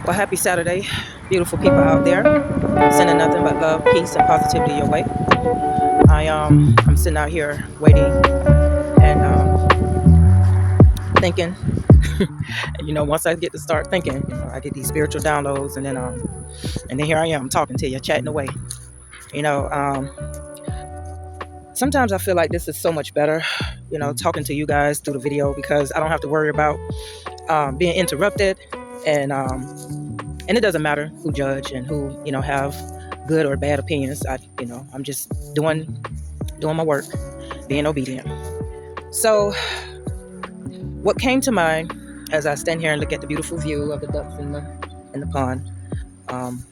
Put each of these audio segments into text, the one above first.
Well, happy Saturday, beautiful people out there. Sending nothing but love, peace, and positivity your way. I'm sitting out here waiting and thinking. And once I get to start thinking, I get these spiritual downloads, and then here I am talking to you, chatting away. You know, um, Sometimes I feel like this is so much better. Talking to you guys through the video because I don't have to worry about being interrupted, and it doesn't matter who judge and who have good or bad opinions. I'm just doing my work, being obedient. So what came to mind as I stand here and look at the beautiful view of the ducks in the pond, um,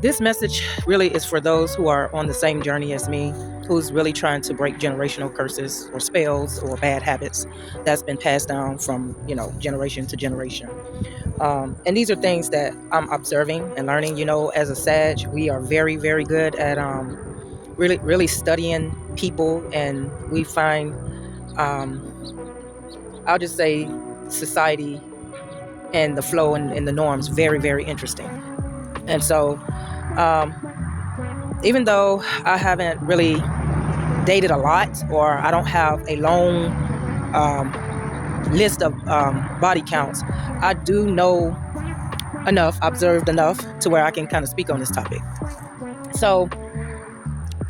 this message really is for those who are on the same journey as me, who's really trying to break generational curses or spells or bad habits that's been passed down from generation to generation. And these are things that I'm observing and learning. As a Sag, we are very, very good at really, really studying people, and we find, I'll just say, society and the flow and the norms very, very interesting. And so, even though I haven't really dated a lot, or I don't have a long list of body counts, I do know enough, observed enough to where I can kind of speak on this topic. So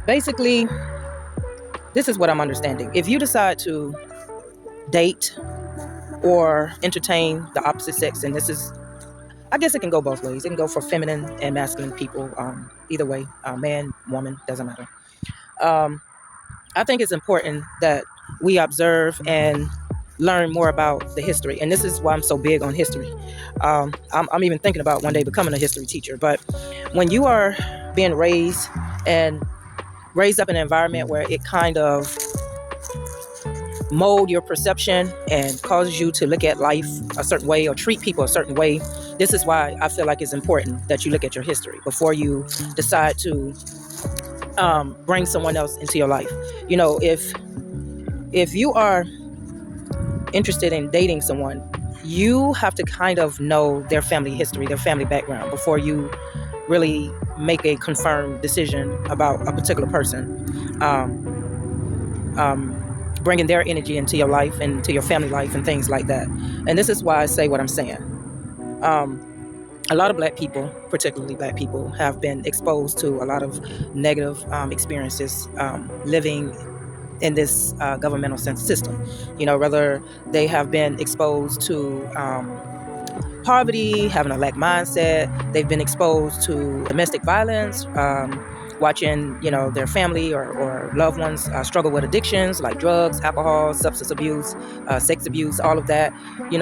basically, this is what I'm understanding. If you decide to date or entertain the opposite sex, and this is, I guess it can go both ways. It can go for feminine and masculine people. Either way, man, woman, doesn't matter. I think it's important that we observe and learn more about the history. And this is why I'm so big on history. I'm even thinking about one day becoming a history teacher. But when you are being raised up in an environment where it kind of mold your perception and causes you to look at life a certain way or treat people a certain way, this is why I feel like it's important that you look at your history before you decide to bring someone else into your life. If you are interested in dating someone, you have to kind of know their family history, their family background, before you really make a confirmed decision about a particular person. Bringing their energy into your life and into your family life and things like that. And this is why I say what I'm saying. A lot of Black people, particularly Black people, have been exposed to a lot of negative experiences living in this governmental system. Whether they have been exposed to poverty, having a lack mindset, they've been exposed to domestic violence, watching their family or loved ones struggle with addictions like drugs, alcohol, substance abuse, sex abuse, all of that.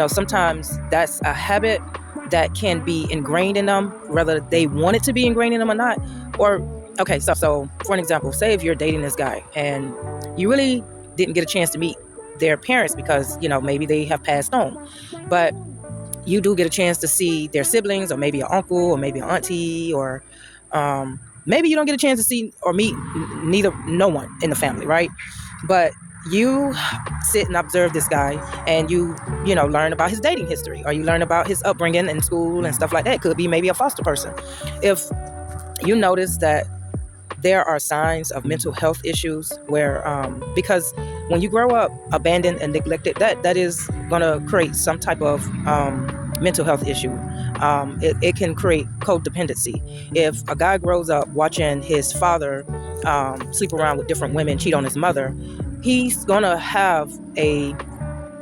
Sometimes that's a habit that can be ingrained in them, whether they want it to be ingrained in them or not. Or okay, so for an example, say if you're dating this guy and you really didn't get a chance to meet their parents because maybe they have passed on, but you do get a chance to see their siblings, or maybe an uncle, or maybe an auntie, or maybe you don't get a chance to see or meet no one in the family, right? But you sit and observe this guy, and you learn about his dating history, or you learn about his upbringing in school and stuff like that. It could be maybe a foster person. If you notice that there are signs of mental health issues where, because when you grow up abandoned and neglected, that is going to create some type of mental health issue. It can create codependency. If a guy grows up watching his father sleep around with different women, cheat on his mother, he's going to have a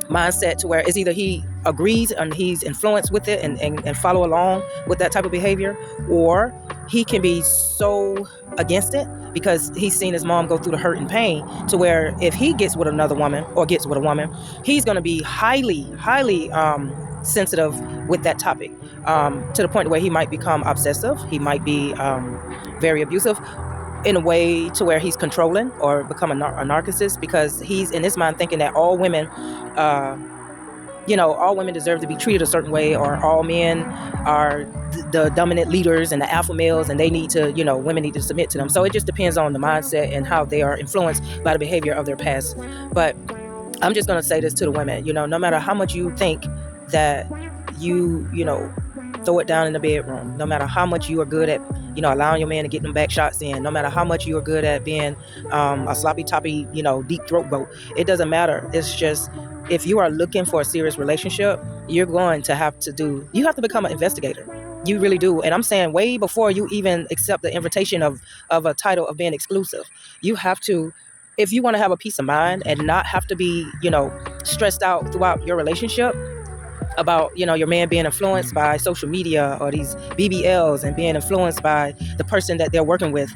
mindset to where it's either he agrees and he's influenced with it and follow along with that type of behavior, or he can be so against it because he's seen his mom go through the hurt and pain, to where if he gets with another woman or gets with a woman, he's going to be highly sensitive with that topic, to the point where he might become obsessive. He might be very abusive in a way to where he's controlling or become a narcissist, because he's in his mind thinking that all women deserve to be treated a certain way, or all men are the dominant leaders and the alpha males, and they need to, women need to submit to them. So it just depends on the mindset and how they are influenced by the behavior of their past. But I'm just going to say this to the women, no matter how much you think that you throw it down in the bedroom, no matter how much you are good at, allowing your man to get them back shots in, no matter how much you are good at being a sloppy toppy, deep throat goat, it doesn't matter. It's just, if you are looking for a serious relationship, you're going to have to become an investigator. You really do. And I'm saying way before you even accept the invitation of a title of being exclusive, you have to, if you want to have a peace of mind and not have to be, stressed out throughout your relationship about, your man being influenced by social media or these BBLs, and being influenced by the person that they're working with,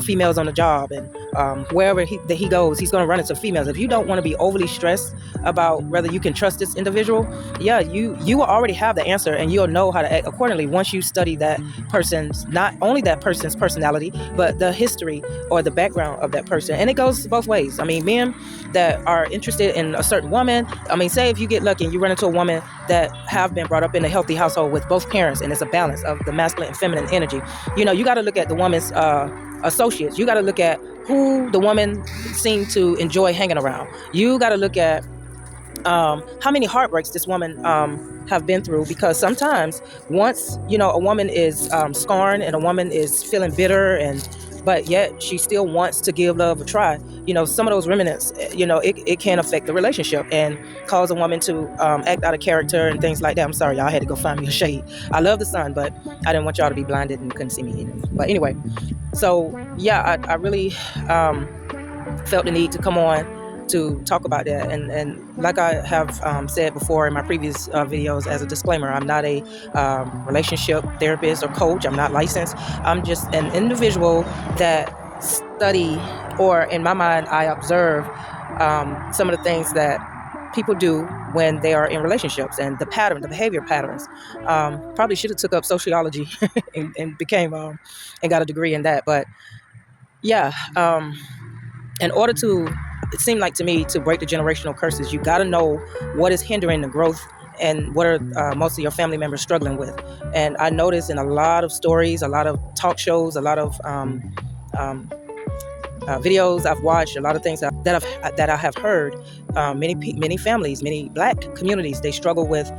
females on the job, and wherever that he goes, he's going to run into females. If you don't want to be overly stressed about whether you can trust this individual, you will already have the answer, and you'll know how to act accordingly once you study that person's, not only that person's personality, but the history or the background of that person. And it goes both ways. I mean, men that are interested in a certain woman, say if you get lucky and you run into a woman that have been brought up in a healthy household with both parents, and it's a balance of the masculine and feminine energy, you got to look at the woman's associates. You got to look at who the woman seemed to enjoy hanging around. You got to look at how many heartbreaks this woman have been through, because sometimes once a woman is scorned, and a woman is feeling bitter, but yet she still wants to give love a try, some of those remnants, it can affect the relationship and cause a woman to act out of character and things like that. I'm sorry, y'all, I had to go find me a shade. I love the sun, but I didn't want y'all to be blinded and couldn't see me either. But anyway, so yeah, I really felt the need to come on to talk about that. And like I have said before in my previous videos, as a disclaimer, I'm not a relationship therapist or coach. I'm not licensed. I'm just an individual that study, or in my mind, I observe some of the things that people do when they are in relationships, and the behavior patterns. Probably should have took up sociology and became and got a degree in that. But yeah, in order to, it seemed like to me, to break the generational curses, you got to know what is hindering the growth and what are most of your family members struggling with. And I noticed in a lot of stories, a lot of talk shows, a lot of videos I've watched, a lot of things that I have heard, many families, many Black communities, they struggle with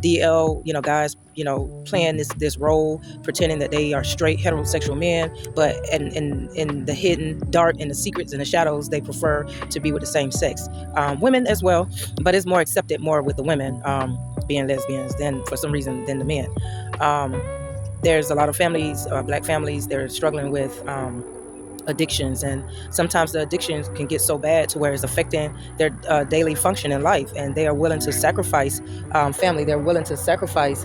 DL, guys, playing this role, pretending that they are straight heterosexual men, but in the hidden dark, in the secrets and the shadows, they prefer to be with the same sex. Women as well, but it's more accepted more with the women being lesbians than, for some reason, than the men. There's a lot of families, Black families, they're struggling with addictions, and sometimes the addictions can get so bad to where it's affecting their daily function in life, and they are willing to sacrifice family. They're willing to sacrifice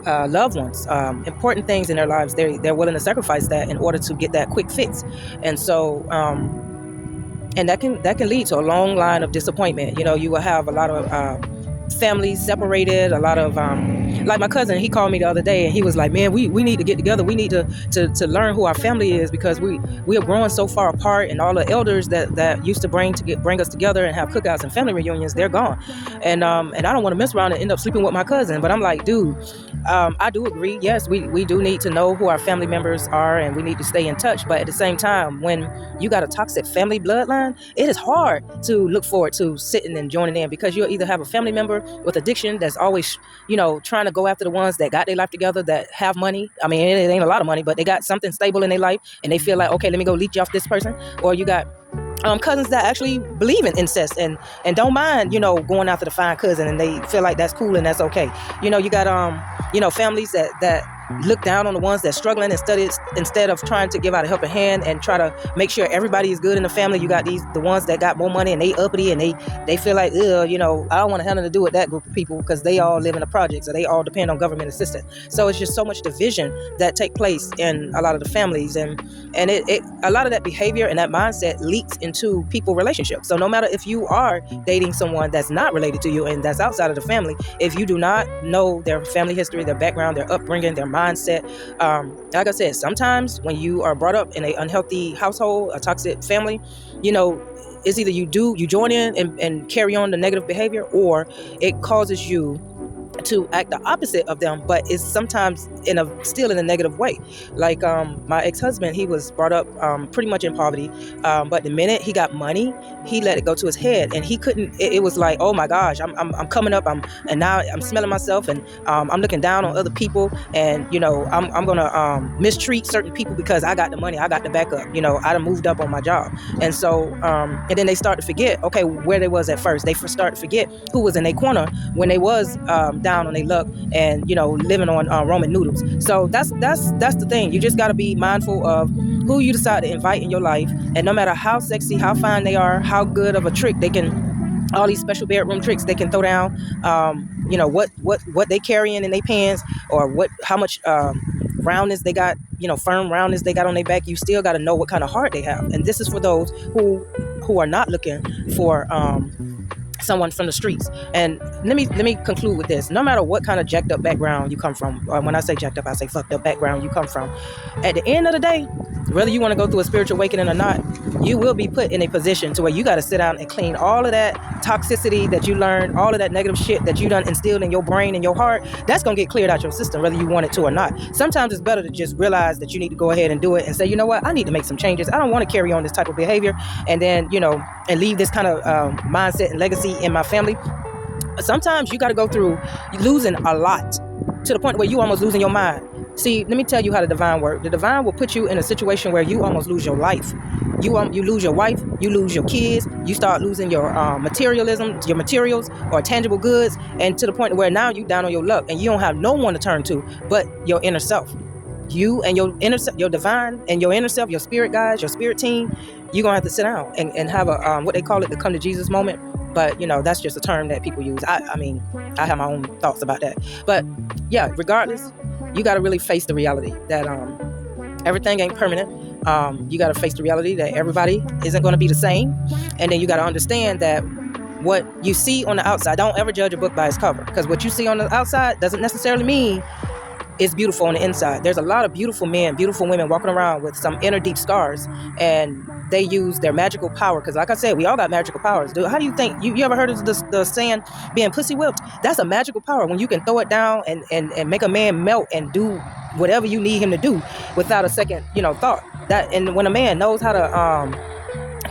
loved ones, important things in their lives. They're willing to sacrifice that in order to get that quick fix. And so and that can lead to a long line of disappointment. You will have a lot of families separated, a lot of like my cousin, he called me the other day and he was like, man, we need to get together. We need to learn who our family is, because we are growing so far apart, and all the elders that used to bring us together and have cookouts and family reunions, they're gone. And I don't want to mess around and end up sleeping with my cousin. But I'm like, dude, I do agree. Yes, we do need to know who our family members are, and we need to stay in touch. But at the same time, when you got a toxic family bloodline, it is hard to look forward to sitting and joining in, because you'll either have a family member with addiction that's always, trying to go after the ones that got their life together, that have money. I mean, it ain't a lot of money, but they got something stable in their life, and they feel like, okay, let me go leech off this person. Or you got cousins that actually believe in incest and don't mind, going after the fine cousin, and they feel like that's cool and that's okay. You got families that look down on the ones that's struggling and study, instead of trying to give out a helping hand and try to make sure everybody is good in the family. You got the ones that got more money and they uppity, and they feel like, I don't want to have nothing to do with that group of people, because they all live in the projects, or they all depend on government assistance. So it's just so much division that take place in a lot of the families, and it a lot of that behavior and that mindset leaks into people relationships. So no matter if you are dating someone that's not related to you and that's outside of the family, if you do not know their family history, their background, their upbringing, their mindset, like I said, sometimes when you are brought up in an unhealthy household, a toxic family, it's either you join in and carry on the negative behavior, or it causes you to act the opposite of them, but it's sometimes still in a negative way. Like my ex-husband, he was brought up pretty much in poverty, but the minute he got money, he let it go to his head, and he couldn't. It was like, oh my gosh, I'm coming up, and now I'm smelling myself, and I'm looking down on other people, and I'm gonna mistreat certain people because I got the money, I got the backup. I done moved up on my job, and so and then they start to forget, okay, where they was at first. They start to forget who was in their corner when they was down on their luck and living on ramen noodles. So that's the thing. You just got to be mindful of who you decide to invite in your life, and no matter how sexy, how fine they are, how good of a trick they can, all these special bedroom tricks they can throw down, what they carrying in their pants, or how much roundness they got, firm roundness they got on their back. You still got to know what kind of heart they have, and this is for those who are not looking for someone from the streets. And let me conclude with this. No matter what kind of jacked up background you come from, or when I say jacked up, I say fucked up background you come from, at the end of the day, whether you want to go through a spiritual awakening or not, you will be put in a position to where you got to sit down and clean all of that toxicity that you learned, all of that negative shit that you done instilled in your brain and your heart. That's going to get cleared out your system, whether you want it to or not. Sometimes it's better to just realize that you need to go ahead and do it and say, you know what, I need to make some changes. I don't want to carry on this type of behavior, and then, and leave this kind of mindset and legacy in my family. Sometimes you got to go through losing a lot to the point where you almost losing your mind. See, let me tell you how the divine works. The divine will put you in a situation where you almost lose your life. You lose your wife, you lose your kids, you start losing your materialism, your materials or tangible goods, and to the point where now you down on your luck and you don't have no one to turn to but your inner self. You and your inner self, your divine and your inner self, your spirit guides, your spirit team, you're going to have to sit down and have a, what they call it, the come to Jesus moment. But, that's just a term that people use. I mean, I have my own thoughts about that. But yeah, regardless, you got to really face the reality that everything ain't permanent. You got to face the reality that everybody isn't going to be the same. And then you got to understand that what you see on the outside, don't ever judge a book by its cover, because what you see on the outside doesn't necessarily mean it's beautiful on the inside. There's a lot of beautiful men, beautiful women walking around with some inner deep scars, and they use their magical power. Because like I said, we all got magical powers. Dude, how do you think, you ever heard of the saying being pussy whipped? That's a magical power when you can throw it down and make a man melt and do whatever you need him to do without a second, thought. And when a man knows how to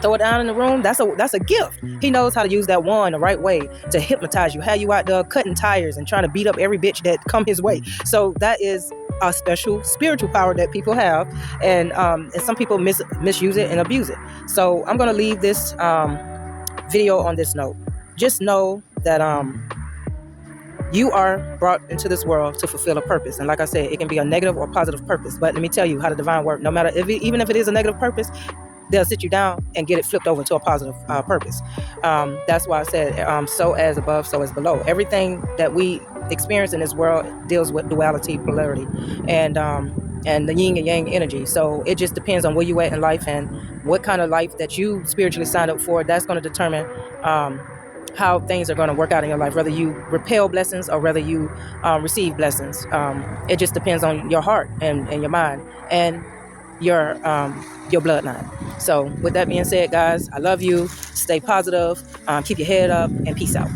throw it down in the room, that's a gift. He knows how to use that wand the right way to hypnotize you, have you out there cutting tires and trying to beat up every bitch that come his way. So that is a special spiritual power that people have, and some people misuse it and abuse it. So I'm going to leave this video on this note. Just know that you are brought into this world to fulfill a purpose. And like I said, it can be a negative or positive purpose. But let me tell you how the divine works. No matter even if it is a negative purpose, they'll sit you down and get it flipped over to a positive purpose. That's why I said, so as above, so as below. Everything that we experience in this world deals with duality, polarity, and the yin and yang energy. So it just depends on where you at in life and what kind of life that you spiritually signed up for. That's going to determine how things are going to work out in your life, whether you repel blessings or whether you receive blessings. It just depends on your heart and your mind and your bloodline. So with that being said, guys, I love you. Stay positive. Keep your head up, and peace out.